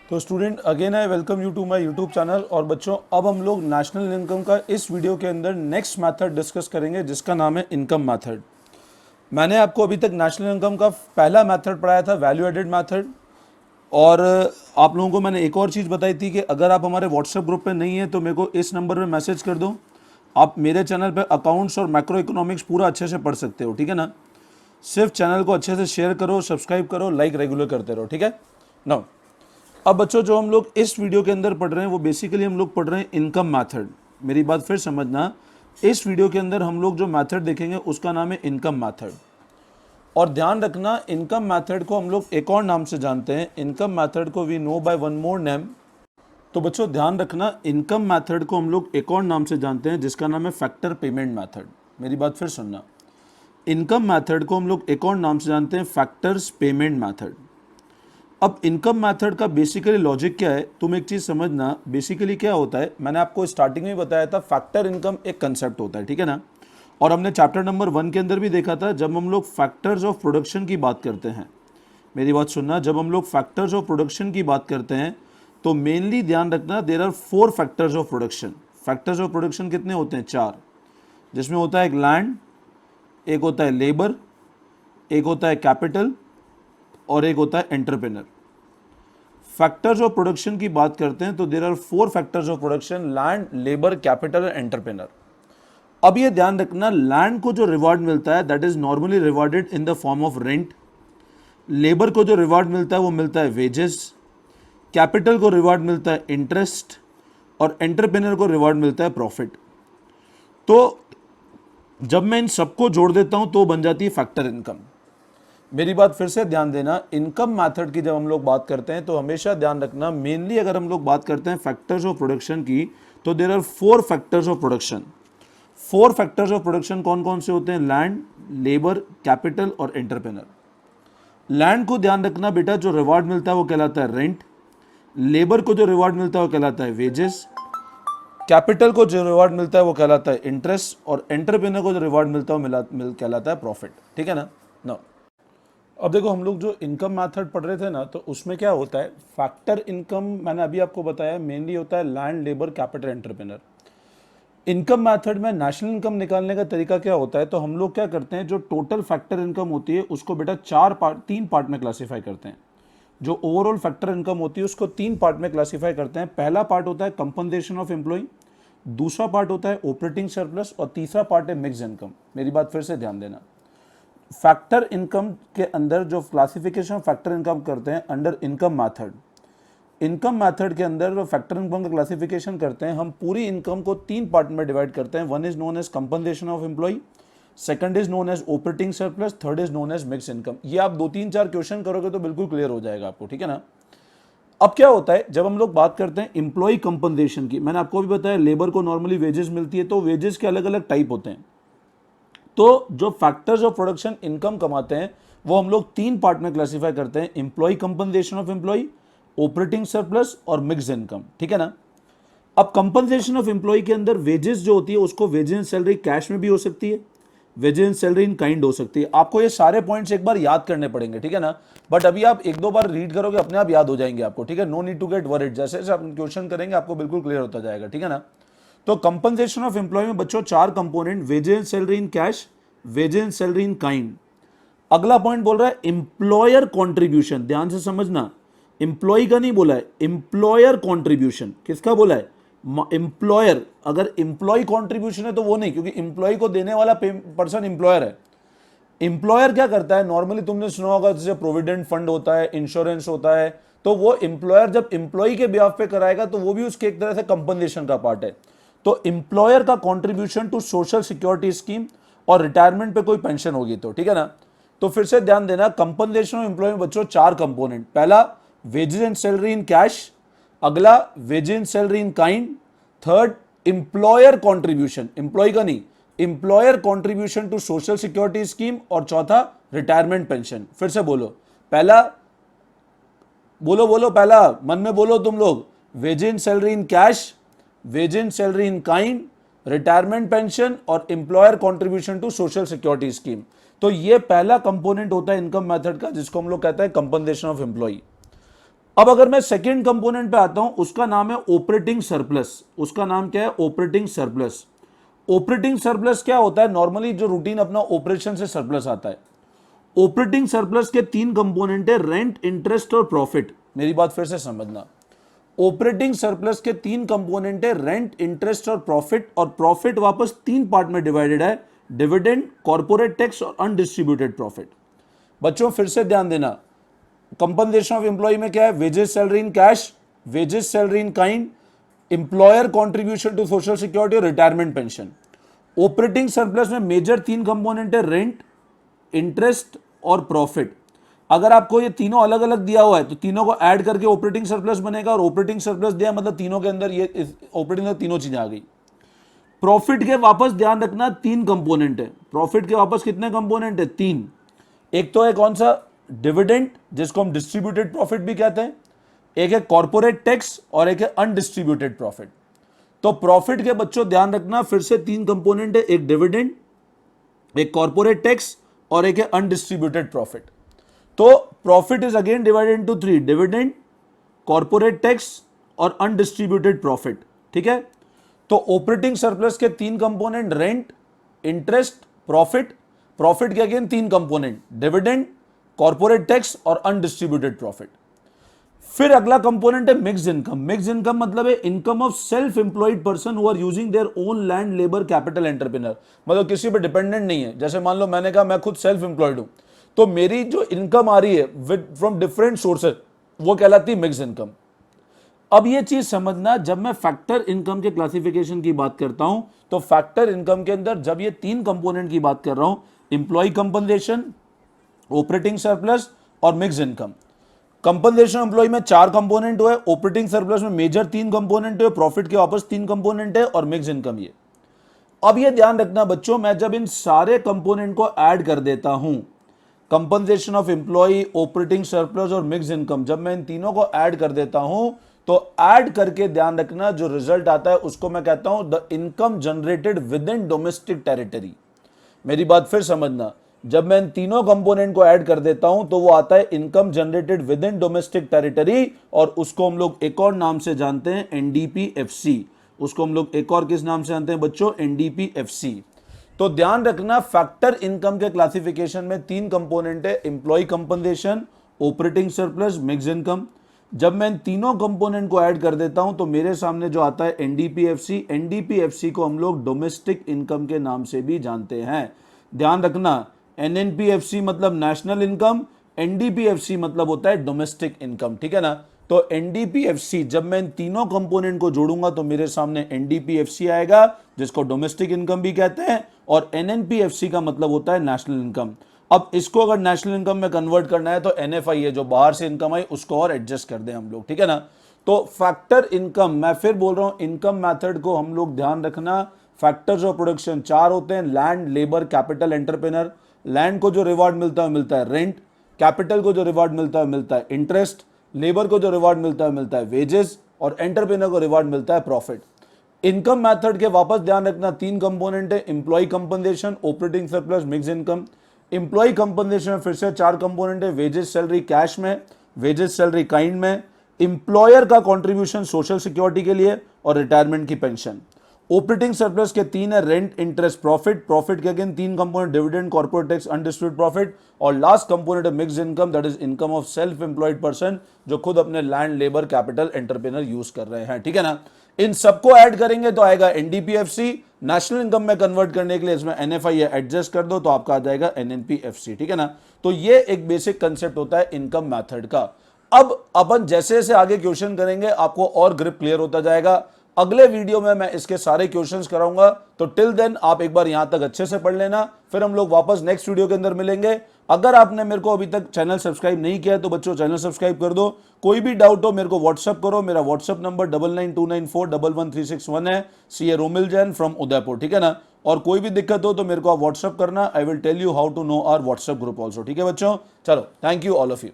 तो student again I welcome you to my YouTube channel. और बच्चों अब हम लोग नेशनल इनकम का इस वीडियो के अंदर नेक्स्ट मेथड डिस्कस करेंगे जिसका नाम है इनकम मेथड। मैंने आपको अभी तक नेशनल इनकम का पहला मेथड पढ़ाया था, वैल्यू एडेड मेथड। और आप लोगों को मैंने एक और चीज़ बताई थी कि अगर आप हमारे व्हाट्सएप ग्रुप पे नहीं है तो मेरे को इस नंबर पे मैसेज कर दो। आप मेरे चैनल पे अकाउंट्स और मैक्रो इकोनॉमिक्स पूरा अच्छे से पढ़ सकते हो, ठीक है ना। सिर्फ चैनल को अच्छे से शेयर करो, सब्सक्राइब करो, लाइक रेगुलर करते रहो, ठीक है ना। अब बच्चों जो हम लोग इस वीडियो के अंदर पढ़ रहे हैं वो बेसिकली हम लोग पढ़ रहे हैं इनकम मेथड। मेरी बात फिर समझना, इस वीडियो के अंदर हम लोग जो मेथड देखेंगे उसका नाम है इनकम मेथड। और ध्यान रखना, इनकम मेथड को हम लोग एक और नाम से जानते हैं। इनकम मेथड को we know by one more name. तो बच्चों ध्यान रखना, इनकम मेथड को हम लोग एक और नाम से जानते हैं जिसका नाम है फैक्टर पेमेंट मेथड। मेरी बात फिर सुनना, इनकम मेथड को हम लोग एक और नाम से जानते हैं फैक्टर्स पेमेंट मेथड। अब इनकम मेथड का बेसिकली लॉजिक क्या है, तुम एक चीज़ समझना। बेसिकली क्या होता है, मैंने आपको स्टार्टिंग में बताया था, फैक्टर इनकम एक कंसेप्ट होता है, ठीक है ना। और हमने चैप्टर नंबर 1 के अंदर भी देखा था, जब हम लोग फैक्टर्स ऑफ प्रोडक्शन की बात करते हैं, मेरी बात सुनना, जब हम लोग फैक्टर्स ऑफ प्रोडक्शन की बात करते हैं तो मेनली ध्यान रखना, there are 4 factors of production. Factors of production कितने होते हैं? 4, जिसमें होता है एक लैंड, एक होता है लेबर, एक होता है कैपिटल और एक होता है एंटरप्रेनर। फैक्टर्स ऑफ प्रोडक्शन की बात करते हैं तो there are 4 factors of production: land, labour, capital और एंटरप्रेनर। अब ये ध्यान रखना, लैंड को जो रिवार्ड मिलता है that is normally rewarded in the form of rent. Labour को जो रिवार्ड मिलता है वो मिलता है वेजेस। कैपिटल को रिवार्ड मिलता है इंटरेस्ट और एंटरप्रेनर को रिवार्ड मिलता है प्रॉफिट। तो जब मैं इन सबको जोड़ देता हूं तो बन जाती है फैक्टर इनकम। मेरी बात फिर से ध्यान देना, इनकम मेथड की जब हम लोग बात करते हैं तो हमेशा ध्यान रखना, मेनली अगर हम लोग बात करते हैं फैक्टर्स ऑफ प्रोडक्शन की तो there are 4 factors of production. 4 factors of production कौन कौन से होते हैं? लैंड, लेबर, कैपिटल और एंटरप्रेनर। लैंड को ध्यान रखना बेटा, जो रिवार्ड मिलता है वो कहलाता है रेंट। लेबर को जो रिवार्ड मिलता है वो कहलाता है वेजेस। कैपिटल को जो रिवार्ड मिलता है वो कहलाता है इंटरेस्ट और एंटरप्रेनर को जो रिवार्ड मिलता है वो कहलाता है प्रॉफिट, ठीक है ना। अब देखो, हम लोग जो इनकम मेथड पढ़ रहे थे ना, तो उसमें क्या होता है, फैक्टर इनकम मैंने अभी आपको बताया मेनली होता है land, labour, capital, entrepreneur. Income method में नेशनल इनकम निकालने का तरीका क्या होता है, तो हम लोग क्या करते हैं, जो टोटल फैक्टर इनकम होती है उसको बेटा 3 पार्ट में क्लासीफाई करते हैं। जो ओवरऑल फैक्टर इनकम होती है उसको 3 पार्ट में क्लासीफाई करते हैं। पहला पार्ट होता है कंपनसेशन ऑफ एम्प्लॉय, दूसरा पार्ट होता है ऑपरेटिंग सरप्लस और तीसरा पार्ट है मिक्स इनकम। मेरी बात फिर से ध्यान देना, फैक्टर इनकम के अंदर जो क्लासिफिकेशन फैक्टर इनकम करते हैं under income method, income method के अंदर जो फैक्टर इनकम का क्लासिफिकेशन करते हैं, हम पूरी इनकम को 3 पार्ट में डिवाइड करते हैं। One is known as compensation of employ, second is known as operating surplus, third is known as mix income. ये आप 2-3-4 क्वेश्चन करोगे तो बिल्कुल क्लियर हो जाएगा आपको, ठीक है ना। अब क्या होता है, जब हम लोग बात करते हैं एम्प्लॉय कंपनसेशन की, मैंने आपको भी बताया लेबर को नॉर्मली वेजेस मिलती है, तो वेजेस के अलग अलग टाइप होते हैं। तो जो फैक्टर्स ऑफ प्रोडक्शन इनकम कमाते हैं वो हम लोग 3 पार्ट में क्लासीफाई करते हैं: employ compensation of employ, operating surplus और मिक्स इनकम, ठीक है ना। अब कंपनसेशन ऑफ एम्प्लॉय के अंदर वेजेस जो होती है उसको वेजेस एंड सैलरी कैश में भी हो सकती है, wages and salary in kind हो सकती है। आपको ये सारे पॉइंट्स एक बार याद करने पड़ेंगे, ठीक है ना। बट अभी आप 1-2 बार रीड करोगे अपने आप याद हो जाएंगे आपको, ठीक है। No need to get worried, जैसे जैसे आप क्वेश्चन करेंगे आपको बिल्कुल क्लियर होता जाएगा, ठीक है ना। तो कंपनसेशन ऑफ एम्प्लॉय में बच्चों 4 component: wages and salary in cash, wages and salary in kind. अगला पॉइंट बोल रहा है एम्प्लॉयर कॉन्ट्रीब्यूशन। ध्यान से समझना, एम्प्लॉय का नहीं बोला है, एम्प्लॉयर कॉन्ट्रीब्यूशन। किसका बोला है? एम्प्लॉयर। अगर एम्प्लॉय कॉन्ट्रीब्यूशन है तो वो नहीं, क्योंकि एम्प्लॉय को देने वाला पर्सन एम्प्लॉयर है। एम्प्लॉयर क्या करता है, नॉर्मली तुमने सुना होगा जैसे प्रोविडेंट फंड होता है, इंश्योरेंस होता है, तो वो एम्प्लॉयर जब एम्प्लॉय के बिहाफ पे कराएगा तो वो भी उसके एक तरह से कंपनसेशन का पार्ट है। तो एम्प्लॉयर का contribution to social security scheme और रिटायरमेंट पे कोई पेंशन होगी तो, ठीक है ना। तो फिर से ध्यान देना, कंपनसेशन ऑफ एम्प्लॉय में बच्चों 4 कंपोनेंट: पहला wages and salary in cash, अगला wages and salary in kind, third employer contribution, employ का नहीं, employer contribution to social security scheme, और चौथा रिटायरमेंट पेंशन। फिर से बोलो, पहला बोलो बोलो, पहला मन में बोलो तुम लोग: wages and salary in cash, wages and salary in kind, retirement pension और employer contribution to social security scheme. तो ये पहला कंपोनेंट होता है इनकम मेथड का, जिसको हम लोग कहते हैं कंपनसेशन ऑफ एम्प्लॉय। अब अगर मैं सेकेंड कंपोनेंट पे आता हूं, उसका नाम है ऑपरेटिंग सरप्लस। उसका नाम क्या है? Operating surplus. ऑपरेटिंग सरप्लस क्या होता है? नॉर्मली जो रूटीन अपना ऑपरेशन से सरप्लस आता है। ऑपरेटिंग सरप्लस के तीन कंपोनेंट है, रेंट, इंटरेस्ट और प्रॉफिट। मेरी बात फिर से समझना, ऑपरेटिंग सरप्लस के तीन कंपोनेंट है, रेंट, इंटरेस्ट और प्रॉफिट। और प्रॉफिट वापस तीन पार्ट में डिवाइडेड है, डिविडेंड, कॉर्पोरेट टैक्स और अनडिस्ट्रीब्यूटेड प्रॉफिट। बच्चों फिर से ध्यान देना, कंपनसेशन ऑफ एम्प्लॉय में क्या है? Wages, salary in cash, wages, salary in kind, employer contribution to social security और रिटायरमेंट पेंशन। ऑपरेटिंग सरप्लस में मेजर तीन कंपोनेंट है, रेंट, इंटरेस्ट और प्रॉफिट। अगर आपको ये तीनों अलग अलग दिया हुआ है तो तीनों को ऐड करके ऑपरेटिंग सरप्लस बनेगा, और ऑपरेटिंग सरप्लस दिया मतलब तीनों के अंदर ये ऑपरेटिंग तीनों चीजें आ गई। प्रॉफिट के वापस ध्यान रखना तीन कंपोनेंट है। प्रॉफिट के वापस कितने कंपोनेंट है? तीन। एक तो है कौन सा? डिविडेंड, जिसको हम डिस्ट्रीब्यूटेड प्रॉफिट भी कहते हैं। एक है कॉर्पोरेट टैक्स और एक है अनडिस्ट्रीब्यूटेड प्रॉफिट। तो प्रॉफिट के बच्चों ध्यान रखना फिर से तीन कंपोनेंट है, एक डिविडेंड, एक कॉर्पोरेट टैक्स और एक है अनडिस्ट्रीब्यूटेड प्रॉफिट। तो profit is again divided into three, dividend, corporate tax और अनडिस्ट्रीब्यूटेड प्रॉफिट। ठीक है, तो ऑपरेटिंग सरप्लस के तीन component, rent, interest, profit. Profit के अगेन तीन कंपोनेंट, डिविडेंड, कॉर्पोरेट टैक्स और अनडिस्ट्रीब्यूटेड प्रॉफिट। फिर अगला कंपोनेंट है मिक्स्ड इनकम। मिक्स्ड इनकम मतलब है income of self employed person who are using their own land, labour, capital, entrepreneur. मतलब किसी पे डिपेंडेंट नहीं है। जैसे मान लो मैंने कहा मैं खुद सेल्फ एम्प्लॉयड हूं, तो मेरी जो इनकम आ रही है विद फ्रॉम डिफरेंट सोर्सेज, वो कहलाती है मिक्स्ड इनकम। अब ये चीज समझना, जब मैं फैक्टर इनकम के क्लासिफिकेशन की बात करता हूं, तो फैक्टर इनकम के अंदर जब ये तीन कंपोनेंट की बात कर रहा हूं, इंप्लॉय कंपनसेशन, ऑपरेटिंग सरप्लस और मिक्स्ड इनकम। कंपनसेशन एम्प्लॉय में चार कंपोनेंट हुए, ऑपरेटिंग सरप्लस में मेजर तीन कंपोनेंट है, प्रॉफिट के वापस तीन कंपोनेंट है, और मिक्स्ड इनकम ये। अब ये ध्यान रखना बच्चों, मैं जब इन सारे कंपोनेंट को ऐड कर देता हूं, compensation of employ, operating surplus और मिक्स्ड इनकम, जब मैं इन तीनों को ऐड कर देता हूं, तो ऐड करके ध्यान रखना जो रिजल्ट आता है उसको मैं कहता हूं the income generated with in domestic territory. मेरी बात फिर समझना, जब मैं इन तीनों कंपोनेंट को ऐड कर देता हूं तो वो आता है income generated with in domestic territory, और उसको हम लोग एक और नाम से जानते हैं, एनडीपीएफसी। उसको हम लोग एक और किस नाम से जानते हैं बच्चों? एनडीपीएफसी। तो ध्यान रखना, फैक्टर इनकम के क्लासिफिकेशन में तीन कंपोनेंट है, employee compensation, operating surplus, mixed income. जब मैं इन तीनों कंपोनेंट को ऐड कर देता हूं तो मेरे सामने जो आता है एनडीपीएफसी। एनडीपीएफसी को हम लोग डोमेस्टिक इनकम के नाम से भी जानते हैं। ध्यान रखना, एनएनपीएफसी मतलब नेशनल इनकम, एनडीपीएफसी मतलब होता है डोमेस्टिक इनकम। ठीक है ना? तो एनडीपीएफसी, जब मैं इन तीनों कंपोनेंट को जोड़ूंगा तो मेरे सामने एनडीपीएफसी आएगा, जिसको डोमेस्टिक इनकम भी कहते हैं, और एनएनपीएफसी का मतलब होता है नेशनल इनकम। अब इसको अगर नेशनल इनकम में कन्वर्ट करना है तो एनएफआई है, जो बाहर से इनकम आई, उसको और एडजस्ट कर दें हम लोग। ठीक है ना? तो फैक्टर इनकम, मैं फिर बोल रहा हूं, इनकम मेथड को हम लोग ध्यान रखना, फैक्टर्स ऑफ प्रोडक्शन चार होते हैं, land, labour, capital, entrepreneur. Land को जो रिवार्ड मिलता है रेंट, कैपिटल को जो रिवार्ड मिलता है इंटरेस्ट, लेबर को जो रिवार्ड मिलता है वेजेस, और एंटरप्रेन्योर को रिवार्ड मिलता है प्रॉफिट। इनकम मेथड के वापस ध्यान रखना, तीन कंपोनेंट है, employee compensation, operating surplus, mixed income. Employee compensation में फिर से चार कंपोनेंट है, वेजेस, सैलरी कैश में, वेजेस, सैलरी काइंड में, एम्प्लॉयर का कंट्रीब्यूशन सोशल सिक्योरिटी के लिए, और रिटायरमेंट की पेंशन। ऑपरेटिंग सरप्लस के तीन है, रेंट, इंटरेस्ट, प्रॉफिट। प्रॉफिट के अगेन तीन component, dividend, corporate tax, undistributed profit, और लास्ट कंपोनेंट है mixed income, that is income of self employed person, जो खुद अपने land, labour, capital, entrepreneur use कर रहे हैं। ठीक है ना? इन सबको ऐड करेंगे तो आएगा एनडीपीएफसी। नेशनल इनकम में कन्वर्ट करने के लिए इसमें एनएफआई एडजस्ट कर दो तो आपका आ जाएगा एनएनपीएफसी। ठीक है ना? तो ये एक बेसिक कंसेप्ट होता है इनकम मेथड का। अब अपन जैसे जैसे आगे क्वेश्चन करेंगे आपको और ग्रिप क्लियर होता जाएगा। अगले वीडियो में मैं इसके सारे क्वेश्चंस कराऊंगा, तो टिल देन आप एक बार यहां तक अच्छे से पढ़ लेना, फिर हम लोग वापस नेक्स्ट वीडियो के अंदर मिलेंगे। अगर आपने मेरे को अभी तक चैनल सब्सक्राइब नहीं किया है तो बच्चों चैनल सब्सक्राइब कर दो। कोई भी डाउट हो मेरे को व्हाट्सअप करो, मेरा व्हाट्सअप नंबर 9929411361 है। CA Romil Jain from Udaipur. ठीक है ना? और कोई भी दिक्कत हो तो मेरे को आप व्हाट्सअप करना, I will tell you how to know our WhatsApp group also. ठीक है बच्चों? चलो, thank you all of you.